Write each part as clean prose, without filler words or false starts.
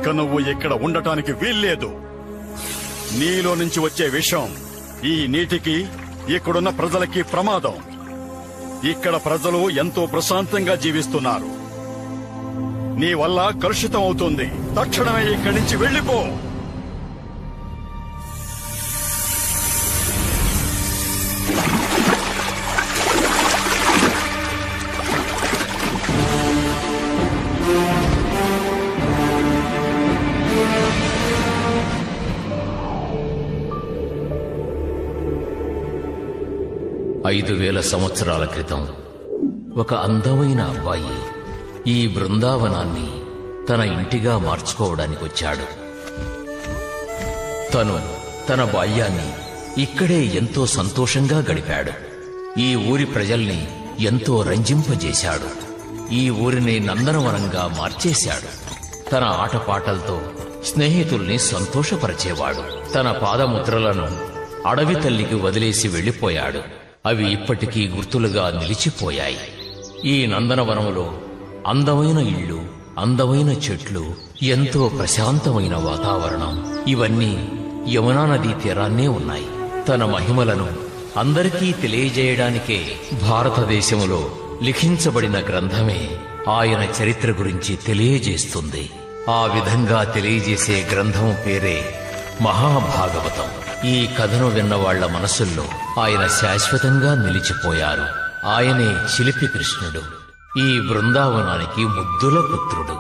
ఇక నువ్వు ఇక్కడ ఉండటానికి వీల్లేదు. నీలో నుంచి వచ్చే విషం ఈ నీటికి, ఇక్కడున్న ప్రజలకి ప్రమాదం. ఇక్కడ ప్రజలు ఎంతో ప్రశాంతంగా జీవిస్తున్నారు. నీ వల్ల కలుషితం అవుతుంది. తక్షణమే ఇక్కడి నుంచి వెళ్ళిపో. ఐదు 5000 సంవత్సరాల క్రితం ఒక అందమైన అబ్బాయి ఈ బృందావనాన్ని తన ఇంటిగా మార్చుకోవడానికి వచ్చాడు. తను తన బాల్యాన్ని ఇక్కడే ఎంతో సంతోషంగా గడిపాడు. ఈ ఊరి ప్రజల్ని ఎంతో రంజింపజేశాడు. ఈ ఊరిని నందనవనంగా మార్చేశాడు. తన ఆటపాటలతో స్నేహితుల్ని సంతోషపరిచేవాడు. తన పాదముద్రలను అడవి తల్లికి వదిలేసి వెళ్లిపోయాడు. అవి ఇప్పటికీ గుర్తులుగా నిలిచిపోయాయి. ఈ నందనవనంలో అందమైన ఇళ్ళు, అందమైన చెట్లు, ఎంతో ప్రశాంతమైన వాతావరణం, ఇవన్నీ యమునా నదీ తీరాన్నే ఉన్నాయి. తన మహిమలను అందరికీ తెలియజేయడానికే భారతదేశంలో లిఖించబడిన గ్రంథమే ఆయన చరిత్ర గురించి తెలియజేస్తుంది. ఆ విధంగా తెలియజేసే గ్రంథం పేరే మహాభాగవతం. ఈ కథను విన్న వాళ్ల మనసుల్లో ఆయన శాశ్వతంగా నిలిచిపోయారు. ఆయనే చిలిపి కృష్ణుడు. ఈ బృందావనానికి ముద్దుల పుత్రుడు.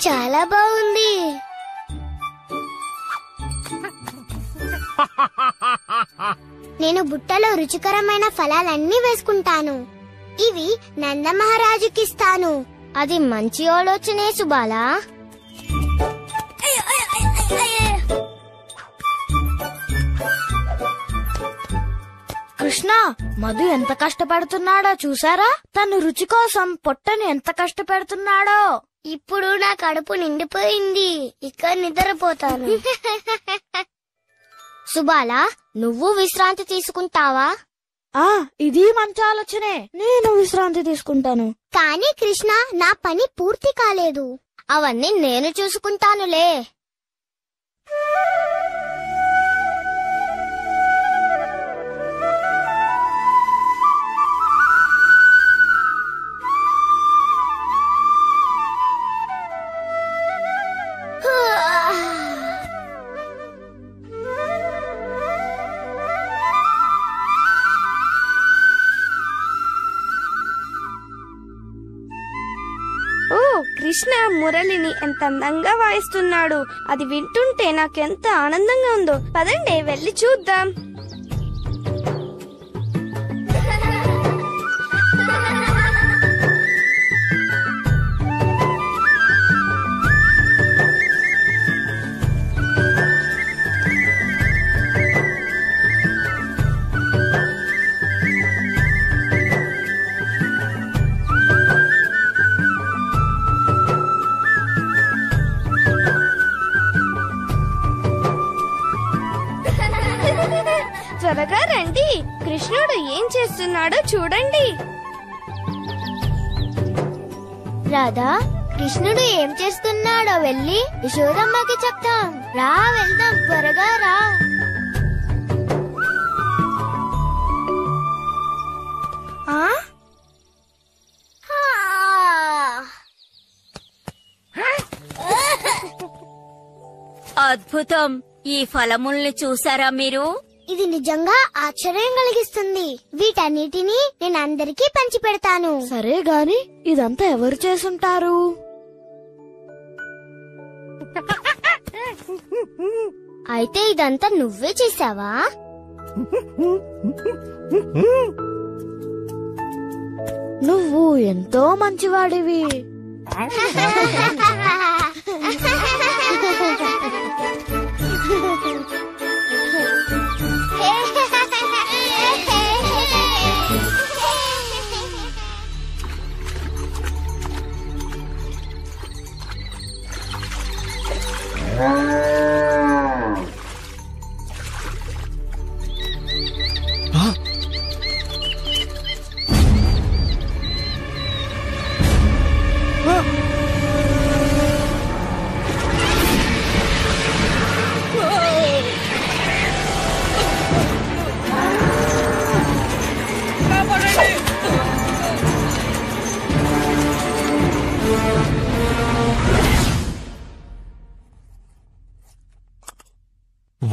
చాలా బాగుంది. నేను బుట్టలో రుచికరమైన ఫలాలన్నీ వేసుకుంటాను. ఇవి నందమహారాజుకిస్తాను. అది మంచి ఆలోచనే సుబాలా. కృష్ణ, మధు ఎంత కష్టపడుతున్నాడో చూసారా? తను రుచి కోసం పొట్టని ఎంత కష్టపెడుతున్నాడో. ఇప్పుడు నా కడుపు నిండిపోయింది. ఇక నిద్రపోతాను. సుబాలా, నువ్వు విశ్రాంతి తీసుకుంటావా? ఇది మంచి ఆలోచనే. నేను విశ్రాంతి తీసుకుంటాను. కానీ కృష్ణ, నా పని పూర్తి కాలేదు. అవన్నీ నేను చూసుకుంటానులే. కృష్ణ మురళిని ఎంత అందంగా వాయిస్తున్నాడు. అది వింటుంటే నాకెంత ఆనందంగా ఉందో. పదండి వెళ్ళి చూద్దాం. త్వరగా రండి, కృష్ణుడు ఏం చేస్తున్నాడో చూడండి. రాధా, కృష్ణుడు ఏం చేస్తున్నాడో వెళ్ళి యశోదమ్మకి చెప్తాం. రా వెళ్దాం, త్వరగా రా. అద్భుతం! ఈ ఫలముల్ని చూసారా మీరు? ఇది నిజంగా ఆశ్చర్యం కలిగిస్తుంది. వీటన్నిటినీ నేను అందరికీ పంచి పెడతాను. సరే గాని ఇదంతా ఎవరు చేసుంటారు? అయితే ఇదంతా నువ్వే చేసావా? నువ్వు ఎంతో మంచివాడివి.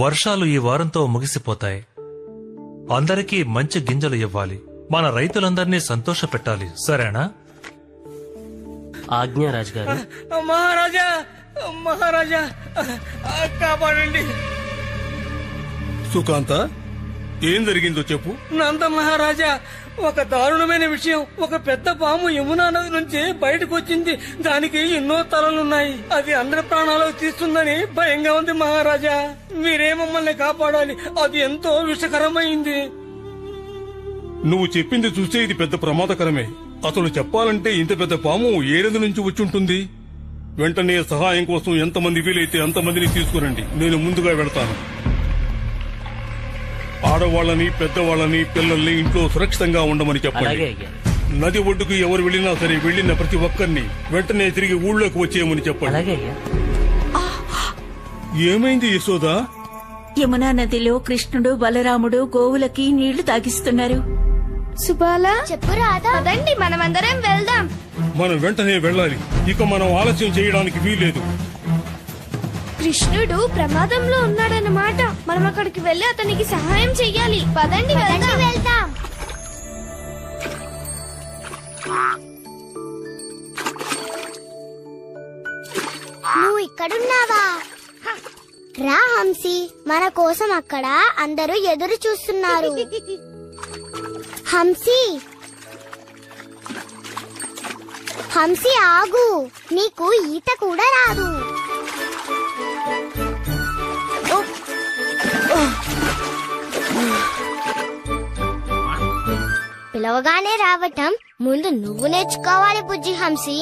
వర్షాలు ఈ వారంతో ముగిసిపోతాయి. అందరికీ మంచి గింజలు ఇవ్వాలి. మన రైతులందరినీ సంతోష పెట్టాలి. సరేనా? ఆజ్ఞ రాజుగారు. మహారాజా, మహారాజా, కాపాడండి. సుకాంత, ఏం జరిగిందో చెప్పు. నంద మహారాజా, ఒక దారుణమైన విషయం. ఒక పెద్ద పాము యమునా నది నుంచి బయటకు వచ్చింది. దానికి ఎన్నో తలలున్నాయి. అది అందరి ప్రాణాలు తీస్తుందని భయంగా ఉంది మహారాజా. మీరే మమ్మల్ని కాపాడాలి. అది ఎంతో విషకరమైంది. నువ్వు చెప్పింది చూస్తే ఇది పెద్ద ప్రమాదకరమే. అసలు చెప్పాలంటే ఇంత పెద్ద పాము ఏరేది నుంచి వచ్చుంటుంది. వెంటనే సహాయం కోసం ఎంతమంది వీలైతే అంతమందిని తీసుకురండి. నేను ముందుగా వెళతాను. ఆడవాళ్ళని, పెద్దవాళ్ళని, పిల్లల్ని ఇంట్లో సురక్షితంగా ఉండమని చెప్పండి. నది ఒడ్డుకు ఎవరు వెళ్లినా సరే వెళ్లిన ప్రతి ఒక్కరిని వెంటనే తిరిగి ఊళ్ళోకి వచ్చేయమని చెప్పండి. ఏమైంది యశోదా? యమునా నదిలో కృష్ణుడు బలరాముడు గోవులకి నీళ్లు తాగిస్తున్నారు. సుబాలా చెప్పు రాధా. పదండి మనమందరం వెళ్దాం. మనం వెంటనే వెళ్ళాలి. ఇక మనం ఆలస్యం చేయడానికి వీల్లేదు. కృష్ణుడు ప్రమాదంలో ఉన్నాడన్నమాట. మనం అక్కడికి వెళ్లి అతనికి సహాయం చెయ్యాలి. పదండి వెళ్దాం. నువ్వు ఇక్కడున్నావా? రా హంసి, మన కోసం అక్కడ అందరూ ఎదురు చూస్తున్నారు. హంసి, హంసి ఆగు, నీకు ఈత కూడా రాదు. పిలవగానే రావటం ముందు నువ్వు నేర్చుకోవాలి బుజ్జి హంసి.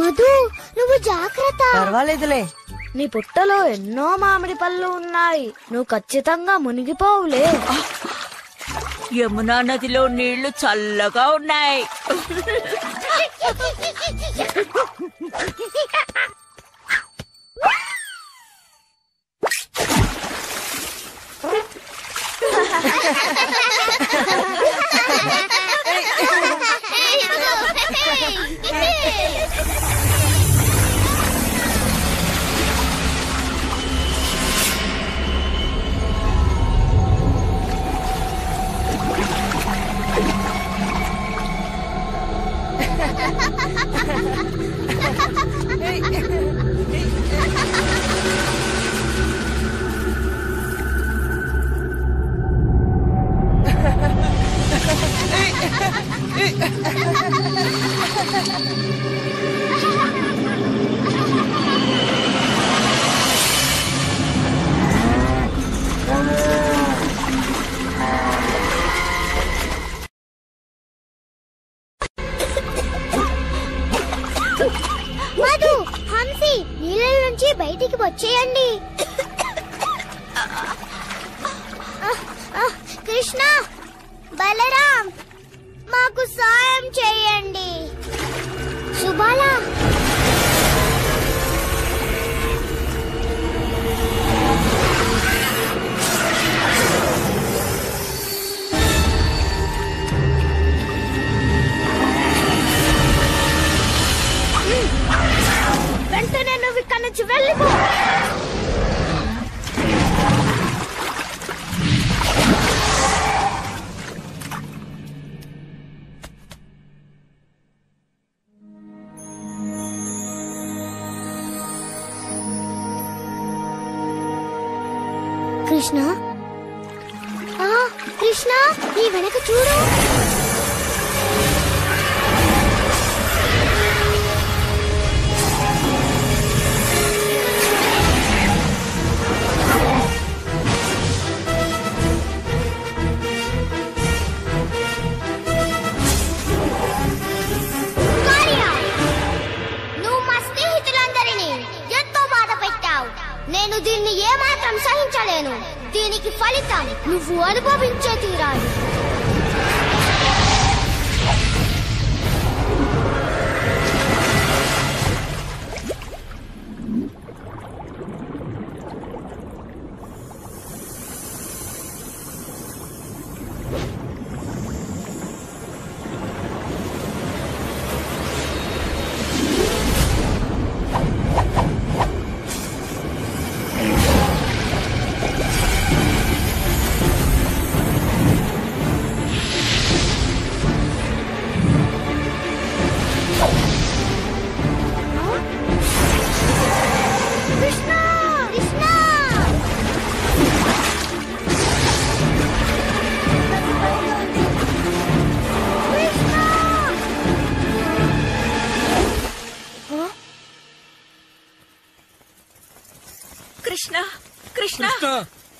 మధు, నువ్వు జాగ్రత్త. పర్వాలేదులే. నీ పుట్టలో ఎన్నో మామిడి పళ్ళు ఉన్నాయి. నువ్వు ఖచ్చితంగా మునిగిపోవులే. యమునా నదిలో నీళ్లు చల్లగా ఉన్నాయి. మధు, హంసి, నీళ్ళ నుంచి బయటికి వచ్చేయండి. కృష్ణ, బలరాం, మాకు సాయం చేయండి. సుబాలా, వెంటనే నువ్వు ఇక్కడి నుంచి వెళ్ళిపో. కృష్ణ, కృష్ణ, నీ వెనక చూడు. నువ్వు మా స్నేహితులందరినీ ఎంతో బాధ పెట్టావు. నేను దీన్ని ఏమాత్రం సహించలేను. దీనికి ఫలితం నువ్వు అనుభవించే తీరాలి.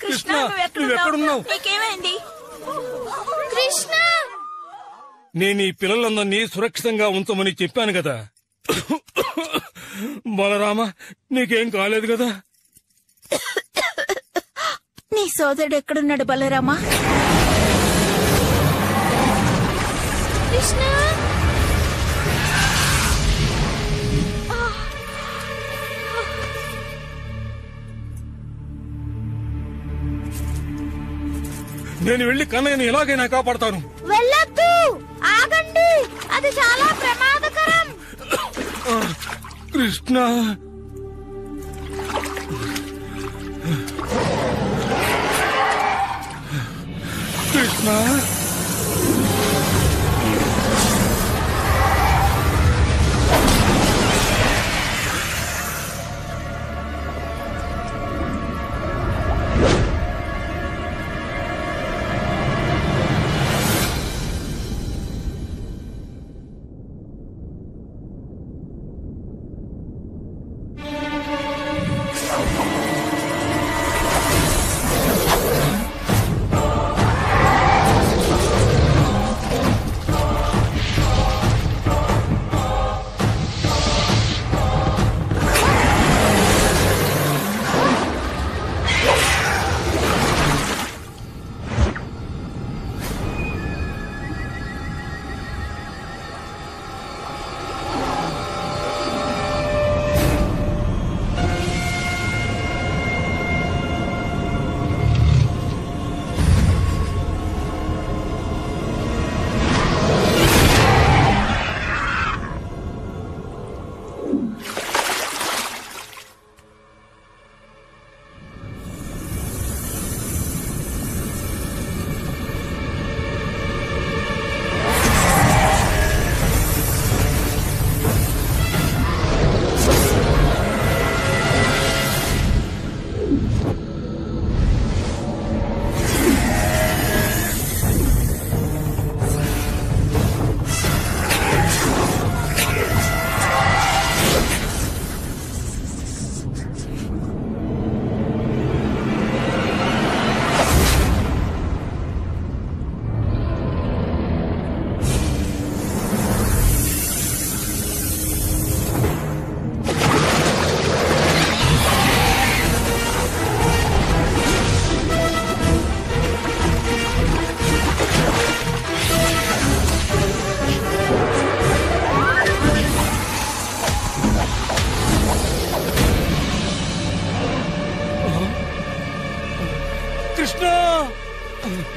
కృష్ణ నువ్వెక్కడున్నావు? నీకేమైంది? కృష్ణ నేను ఈ పిల్లలందరినీ సురక్షితంగా ఉంచమని చెప్పాను కదా. బలరామ, నీకేం కాలేదు కదా? నీ సోదరుడు ఎక్కడున్నాడు బలరామా? కృష్ణ నేను వెళ్లి కన్నయ్యని ఎలాగైనా కాపాడతాను. వెళ్ళొద్దు, ఆగండి, అది చాలా ప్రమాదకరం. కృష్ణ, కృష్ణ,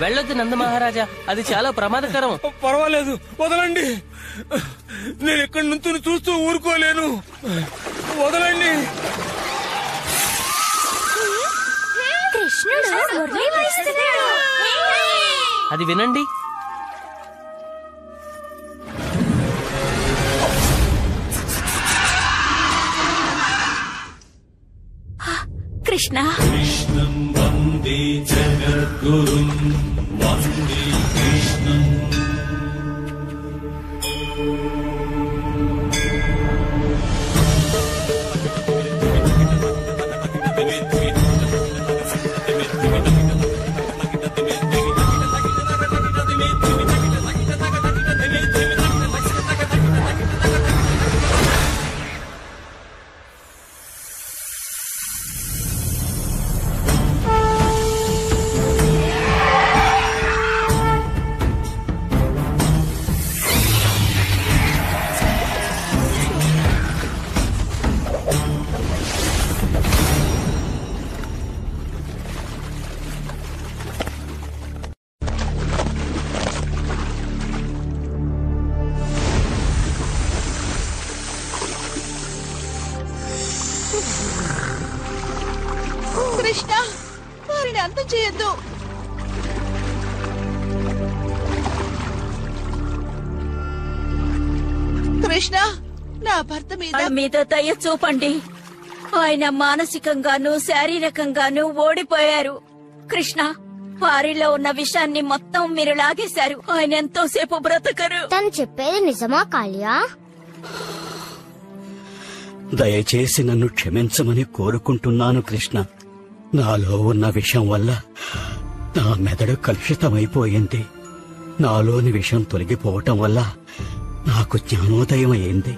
వెళ్ళొద్దు నంద మహారాజా, అది చాలా ప్రమాదకరం. పర్వాలేదు, వదలండి. నేను ఇక్కడి నుంచి చూస్తూ ఊరుకోలేను. వదలండి. అది వినండి. కృష్ణ, కృష్ణం వందే జగద్గురుం వందే కృష్ణం. కృష్ణ, వారిని అంతం చేయొద్దు. కృష్ణ, నా భర్త మీద దయ చూపండి. ఆయన మానసికంగాను శారీరకంగాను ఓడిపోయారు. కృష్ణ, వారిలో ఉన్న విషయాన్ని మొత్తం మీరు లాగేశారు. ఆయన ఎంతోసేపు బ్రతకరు. తను చెప్పేది నిజమా కాళియా? దయచేసి నన్ను క్షమించమని కోరుకుంటున్నాను కృష్ణ. నాలో ఉన్న విషం వల్ల నా మెదడు కలుషితమైపోయింది. నాలోని విషం తొలగిపోవటం వల్ల నాకు జ్ఞానోదయం అయింది.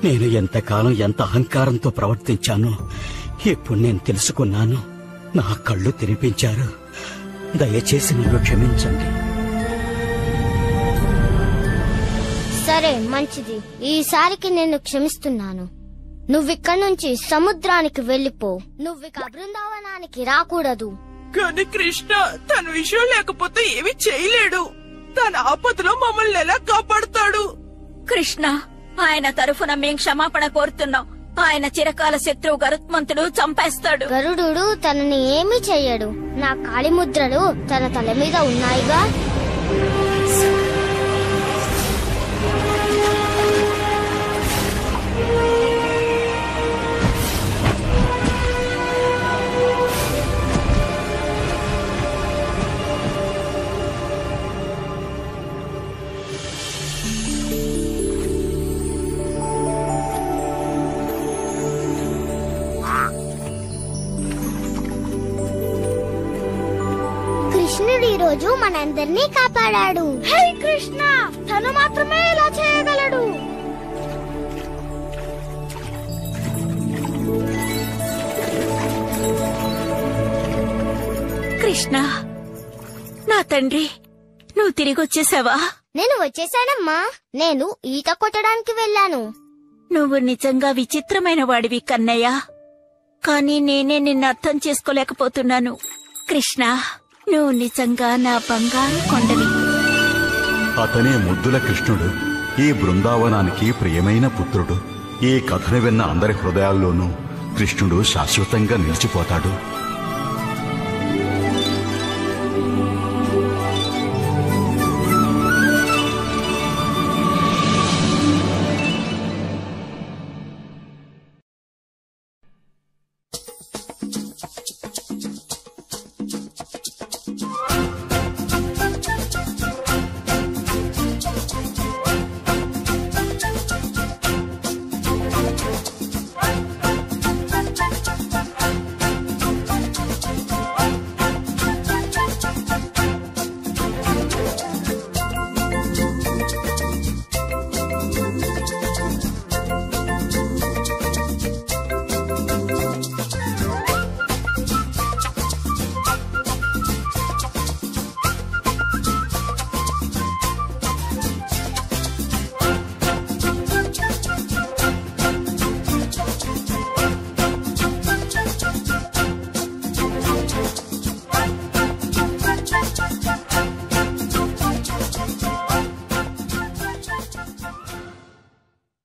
నేను ఎంతకాలం ఎంత అహంకారంతో ప్రవర్తించానో ఇప్పుడు నేను తెలుసుకున్నాను. నా కళ్ళు తెరిపించారు. దయచేసి నన్ను క్షమించండి. సరే, మంచిది. ఈసారికి నేను క్షమిస్తున్నాను. నువ్విక్కడి నుంచి సముద్రానికి వెళ్ళిపో. నువ్విక బృందావనానికి రాకూడదు. కానీ కృష్ణ తన విషయం లేకపోతే ఏమి చేయలేడు. తన ఆపదలో మమ్మల్ని ఎలా కాపాడుతాడు? కృష్ణ, ఆయన తరఫున మేం క్షమాపణ కోరుతున్నాం. ఆయన చిరకాల శత్రువు గరుత్మంతుడు చంపేస్తాడు. గరుడు తనని ఏమీ చెయ్యడు. నా కాళిముద్రలు తన తల మీద ఉన్నాయిగా. కృష్ణుడు ఈ రోజు మనందరినీ కాపాడాడు. హే కృష్ణ, తను మాత్రమే ఇలా చేయగలడు. కృష్ణ, నా తండ్రి, నువ్వు తిరిగి వచ్చేసావా? నేను వచ్చేసానమ్మా. నేను ఈత కొట్టడానికి వెళ్ళాను. నువ్వు నిజంగా విచిత్రమైన వాడివి కన్నయ్య. కానీ నేనే నిన్ను అర్థం చేసుకోలేకపోతున్నాను. కృష్ణ, నువ్వు నిజంగా నా బంగారు కొండవి. అతనే ముద్దుల కృష్ణుడు, ఈ బృందావనానికి ప్రియమైన పుత్రుడు. ఈ కథను విన్న అందరి హృదయాల్లోనూ కృష్ణుడు శాశ్వతంగా నిలిచిపోతాడు.